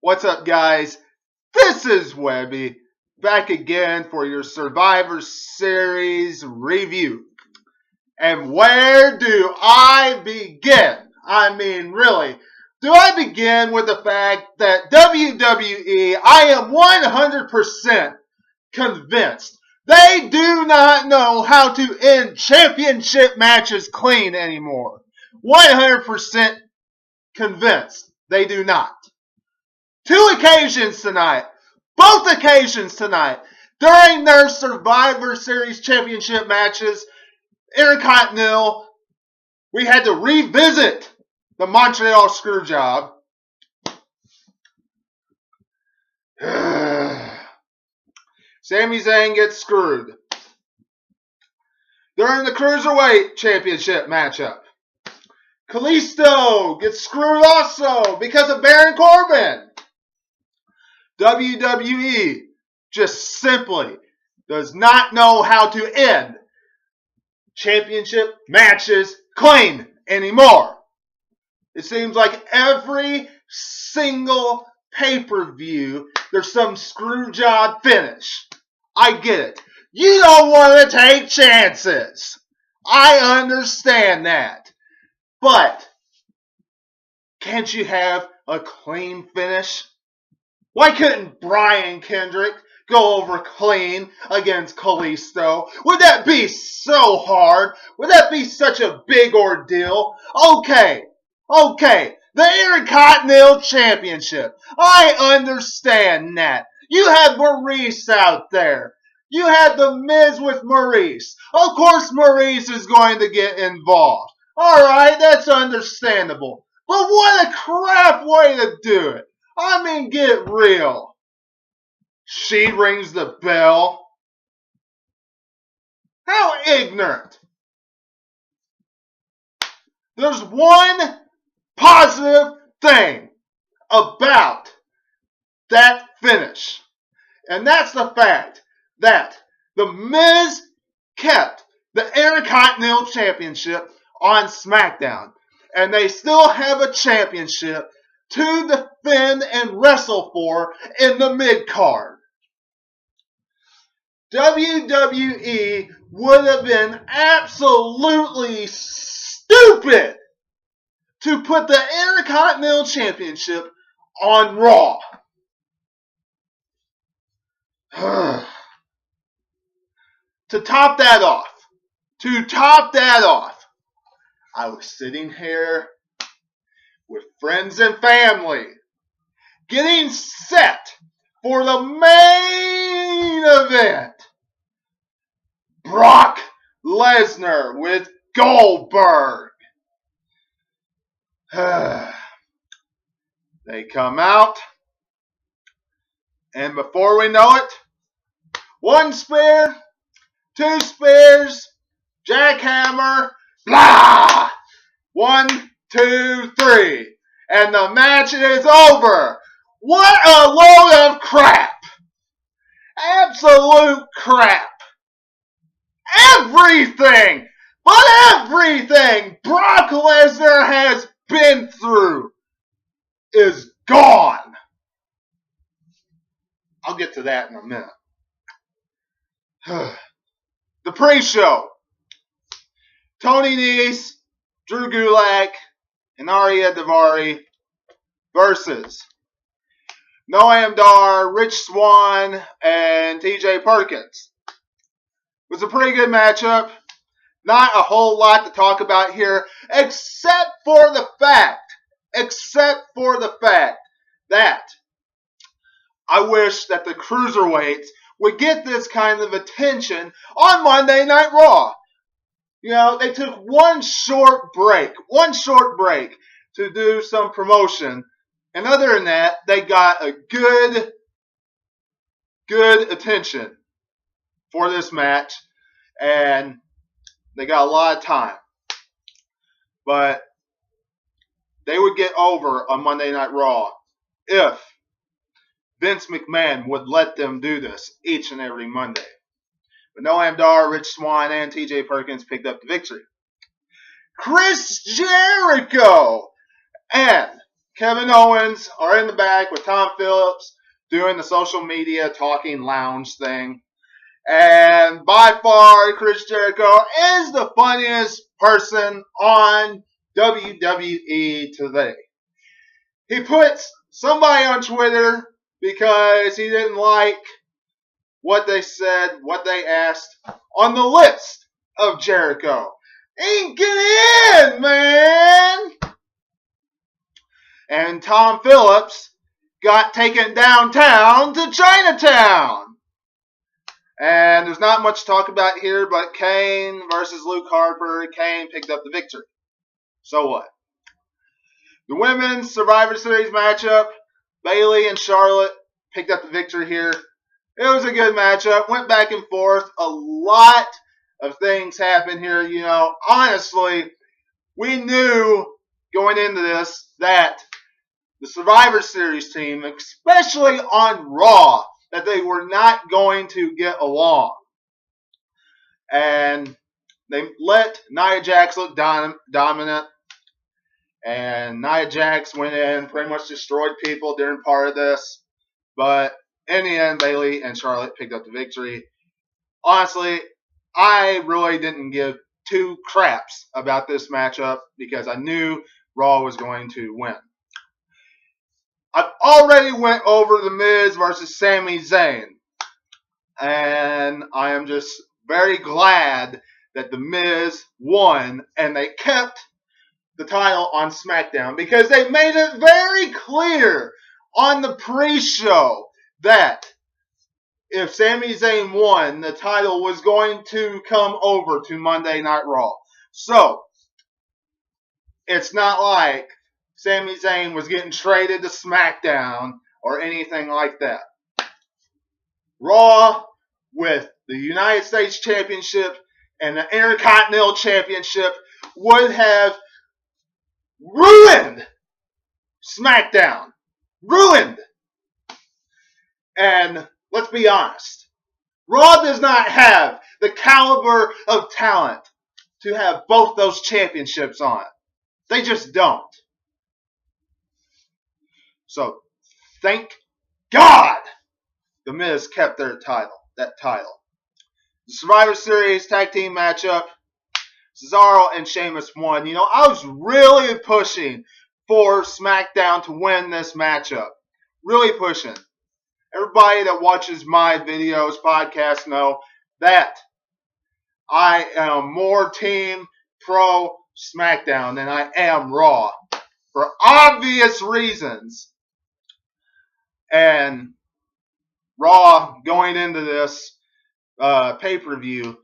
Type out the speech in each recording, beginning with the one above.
What's up, guys? This is Webby, back again for your Survivor Series review. And where do I begin? I mean, really, do I begin with the fact that WWE, I am 100% convinced they do not know how to end championship matches clean anymore. 100% convinced they do not. Both occasions tonight, during their Survivor Series championship matches, Intercontinental, we had to revisit the Montreal Screwjob. Sami Zayn gets screwed. During the Cruiserweight Championship matchup, Kalisto gets screwed also because of Baron Corbin. WWE just simply does not know how to end championship matches clean anymore. It seems like every single pay-per-view, there's some screw job finish. I get it. You don't want to take chances. I understand that. But can't you have a clean finish? Why couldn't Brian Kendrick go over clean against Kalisto? Would that be so hard? Would that be such a big ordeal? Okay, the Intercontinental Championship. I understand that. You had Maurice out there. You had The Miz with Maurice. Of course Maurice is going to get involved. Alright, that's understandable. But what a crap way to do it. I mean, get real. She rings the bell. How ignorant. There's one positive thing about that finish. And that's the fact that The Miz kept the Intercontinental Championship on SmackDown. And they still have a championship to defend and wrestle for in the mid-card. WWE would have been absolutely stupid to put the Intercontinental Championship on Raw. To top that off, I was sitting here with friends and family, getting set for the main event. Brock Lesnar with Goldberg. They come out, and before we know it, one spear, two spears, jackhammer, blah! 1, 2, 3. And the match is over. What a load of crap. Absolute crap. Everything Brock Lesnar has been through is gone. I'll get to that in a minute. The pre-show. Tony Nese, Drew Gulak, and Arya Daivari versus Noam Dar, Rich Swann, and TJ Perkins. It was a pretty good matchup. Not a whole lot to talk about here, except for the fact that I wish that the Cruiserweights would get this kind of attention on Monday Night Raw. You know, they took one short break to do some promotion. And other than that, they got a good attention for this match. And they got a lot of time. But they would get over on Monday Night Raw if Vince McMahon would let them do this each and every Monday. But Noam Dar, Rich Swann, and TJ Perkins picked up the victory. Chris Jericho and Kevin Owens are in the back with Tom Phillips doing the social media talking lounge thing. And by far, Chris Jericho is the funniest person on WWE today. He puts somebody on Twitter because he didn't like what they said, what they asked on the list of Jericho. Ain't get in, man! And Tom Phillips got taken downtown to Chinatown. And there's not much to talk about here, but Kane versus Luke Harper. Kane picked up the victory. So what? The women's Survivor Series matchup, Bayley and Charlotte picked up the victory here. It was a good matchup. Went back and forth. A lot of things happened here. You know, honestly, we knew going into this that the Survivor Series team, especially on Raw, that they were not going to get along. And they let Nia Jax look dominant. And Nia Jax went in, pretty much destroyed people during part of this. But in the end, Bayley and Charlotte picked up the victory. Honestly, I really didn't give two craps about this matchup because I knew Raw was going to win. I've already went over The Miz versus Sami Zayn. And I am just very glad that The Miz won and they kept the title on SmackDown because they made it very clear on the pre-show that if Sami Zayn won, the title was going to come over to Monday Night Raw. So, it's not like Sami Zayn was getting traded to SmackDown or anything like that. Raw, with the United States Championship and the Intercontinental Championship, would have ruined SmackDown. Ruined. And let's be honest. Raw does not have the caliber of talent to have both those championships on it. They just don't. So, thank God The Miz kept that title. The Survivor Series tag team matchup, Cesaro and Sheamus won. You know, I was really pushing for SmackDown to win this matchup. Really pushing. Everybody that watches my videos, podcasts, know that I am more team pro SmackDown than I am Raw. For obvious reasons. And Raw, going into this pay-per-view,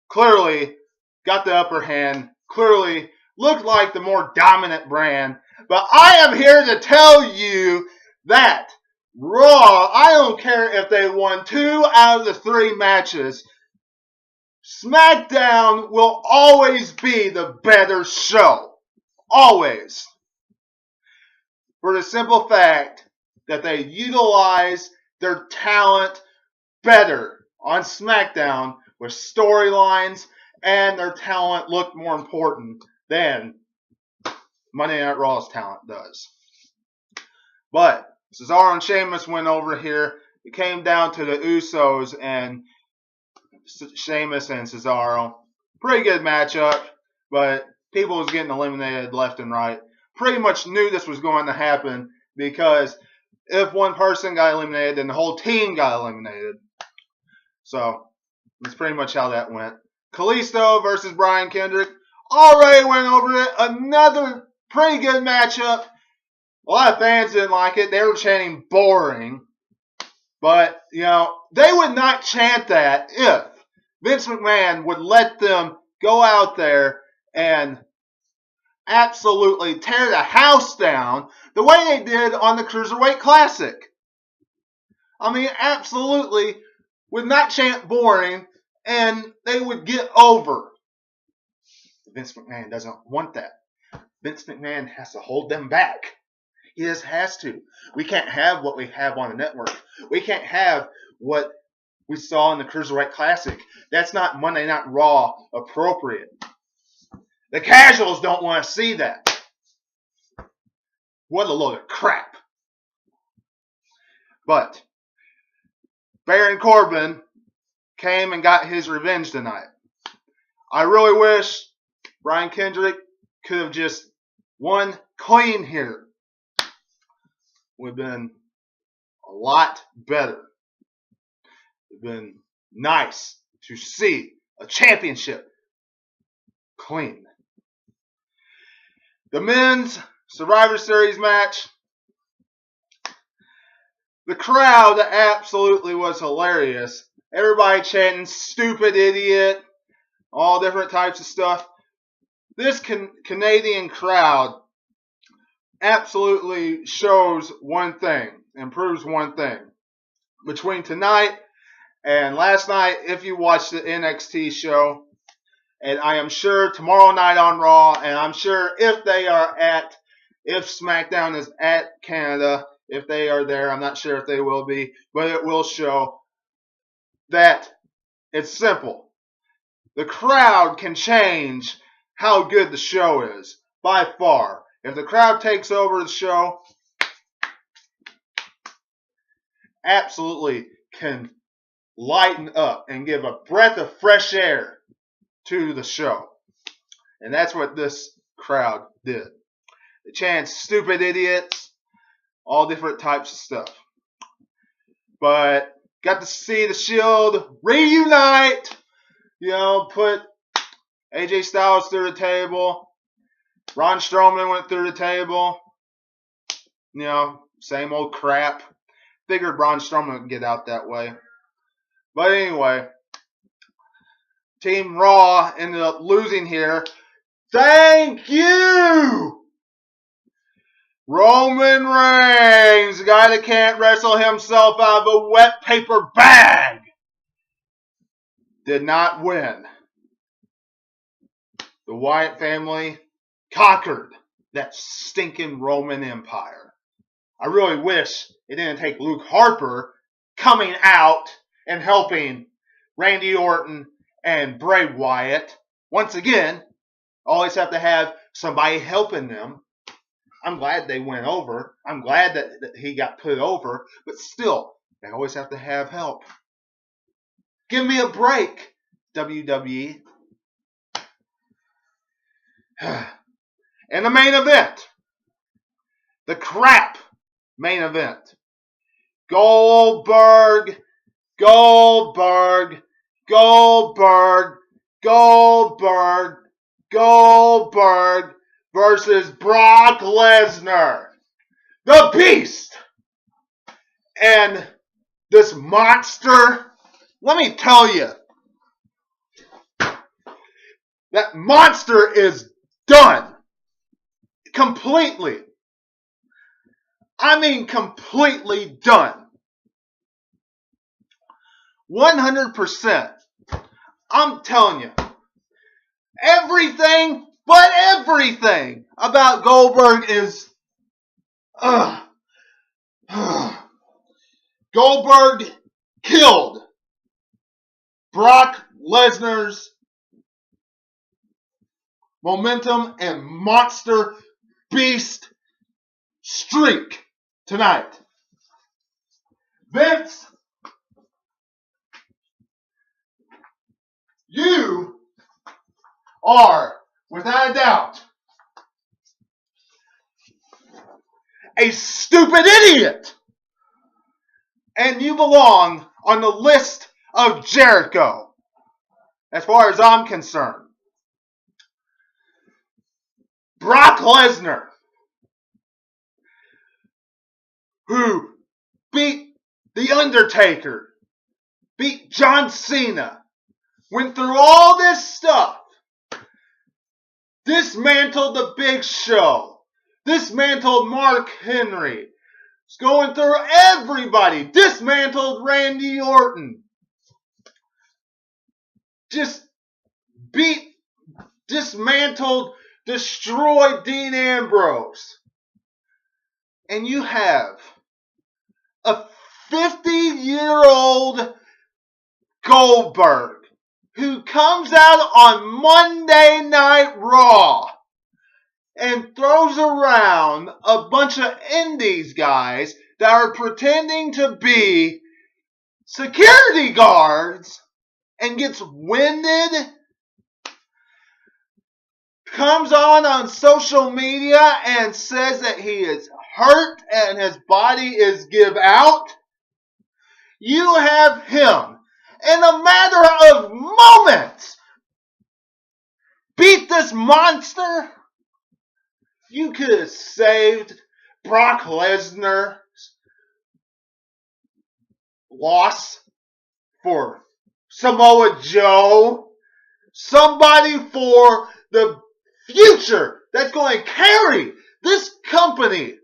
clearly got the upper hand, clearly looked like the more dominant brand. But I am here to tell you that Raw, I don't care if they won 2 out of the 3 matches, SmackDown will always be the better show. Always. For the simple fact that they utilize their talent better on SmackDown with storylines, and their talent looked more important than Monday Night Raw's talent does. But Cesaro and Sheamus went over here. It came down to the Usos and Sheamus and Cesaro. Pretty good matchup, but people was getting eliminated left and right. Pretty much knew this was going to happen because if one person got eliminated, then the whole team got eliminated. So, that's pretty much how that went. Kalisto versus Brian Kendrick. Already went over it. Another pretty good matchup. A lot of fans didn't like it. They were chanting boring. But, you know, they would not chant that if Vince McMahon would let them go out there and absolutely tear the house down the way they did on the Cruiserweight Classic. I mean, absolutely would not chant boring, and they would get over. Vince McMahon doesn't want that. Vince McMahon has to hold them back. He just has to. We can't have what we have on the network. We can't have what we saw in the Cruiserweight Classic. That's not Monday Night Raw appropriate. The casuals don't want to see that. What a load of crap. But Baron Corbin came and got his revenge tonight. I really wish Brian Kendrick could have just won clean here. Would have been a lot better. It would have been nice to see a championship clean. The men's Survivor Series match. The crowd absolutely was hilarious. Everybody chanting stupid idiot, all different types of stuff. This Canadian crowd absolutely shows one thing and proves one thing. Between tonight and last night, if you watched the NXT show, and I am sure tomorrow night on Raw, and I'm sure if SmackDown is at Canada, if they are there, I'm not sure if they will be, but it will show that it's simple. The crowd can change how good the show is, by far. If the crowd takes over the show, absolutely can lighten up and give a breath of fresh air to the show. And that's what this crowd did. They chanted stupid idiots, all different types of stuff. But got to see the Shield reunite, put AJ Styles through the table. Braun Strowman went through the table. Same old crap. Figured Braun Strowman would get out that way. But anyway, Team Raw ended up losing here. Thank you! Roman Reigns, the guy that can't wrestle himself out of a wet paper bag, did not win. The Wyatt family conquered that stinking Roman Empire. I really wish it didn't take Luke Harper coming out and helping Randy Orton and Bray Wyatt. Once again, always have to have somebody helping them. I'm glad they went over. I'm glad that he got put over. But still, they always have to have help. Give me a break, WWE. And the main event. The crap main event. Goldberg versus Brock Lesnar, the Beast. And this monster, let me tell you, that monster is done. Completely. I mean completely done. 100%. I'm telling you. Everything but everything about Goldberg is Goldberg killed Brock Lesnar's momentum and monster beast streak tonight. Vince, you are, without a doubt, a stupid idiot. And you belong on the list of Jericho, as far as I'm concerned. Brock Lesnar, who beat The Undertaker, beat John Cena, went through all this stuff, dismantled the Big Show, dismantled Mark Henry, was going through everybody, dismantled Randy Orton, dismantled, destroyed Dean Ambrose. And you have a 50-year-old Goldberg who comes out on Monday Night Raw and throws around a bunch of indies guys that are pretending to be security guards and gets winded, comes on social media and says that he is hurt and his body is give out. You have him in a matter of moments beat this monster. You could have saved Brock Lesnar's loss for Samoa Joe. Somebody for the future that's going to carry this company.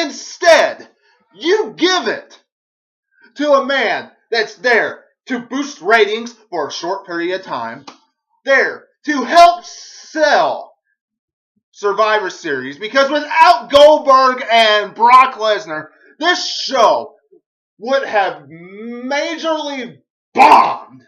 Instead, you give it to a man that's there to boost ratings for a short period of time, there to help sell Survivor Series, because without Goldberg and Brock Lesnar, this show would have majorly bombed,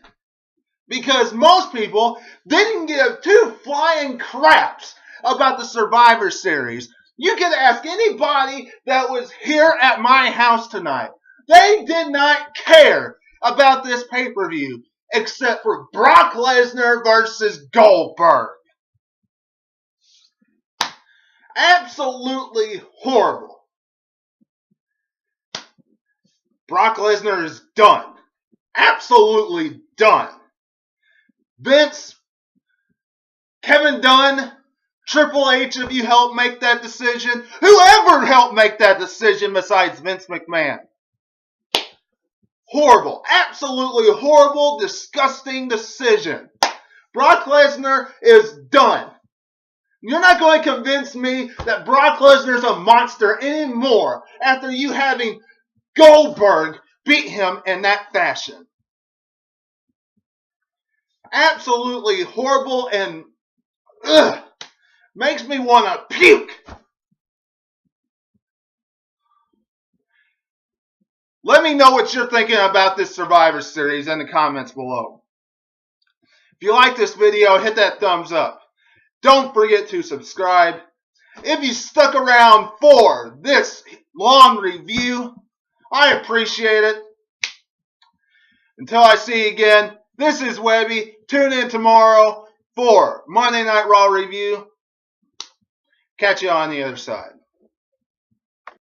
because most people didn't give two flying craps about the Survivor Series. You could ask anybody that was here at my house tonight. They did not care about this pay-per-view except for Brock Lesnar versus Goldberg. Absolutely horrible. Brock Lesnar is done. Absolutely done. Vince, Kevin Dunn, Triple H, if you helped make that decision, whoever helped make that decision besides Vince McMahon. Horrible. Absolutely horrible, disgusting decision. Brock Lesnar is done. You're not going to convince me that Brock Lesnar is a monster anymore after you having Goldberg beat him in that fashion. Absolutely horrible and makes me want to puke. Let me know what you're thinking about this Survivor Series in the comments below. If you like this video, hit that thumbs up. Don't forget to subscribe. If you stuck around for this long review, I appreciate it. Until I see you again, this is Webby. Tune in tomorrow for Monday Night Raw review. Catch you on the other side.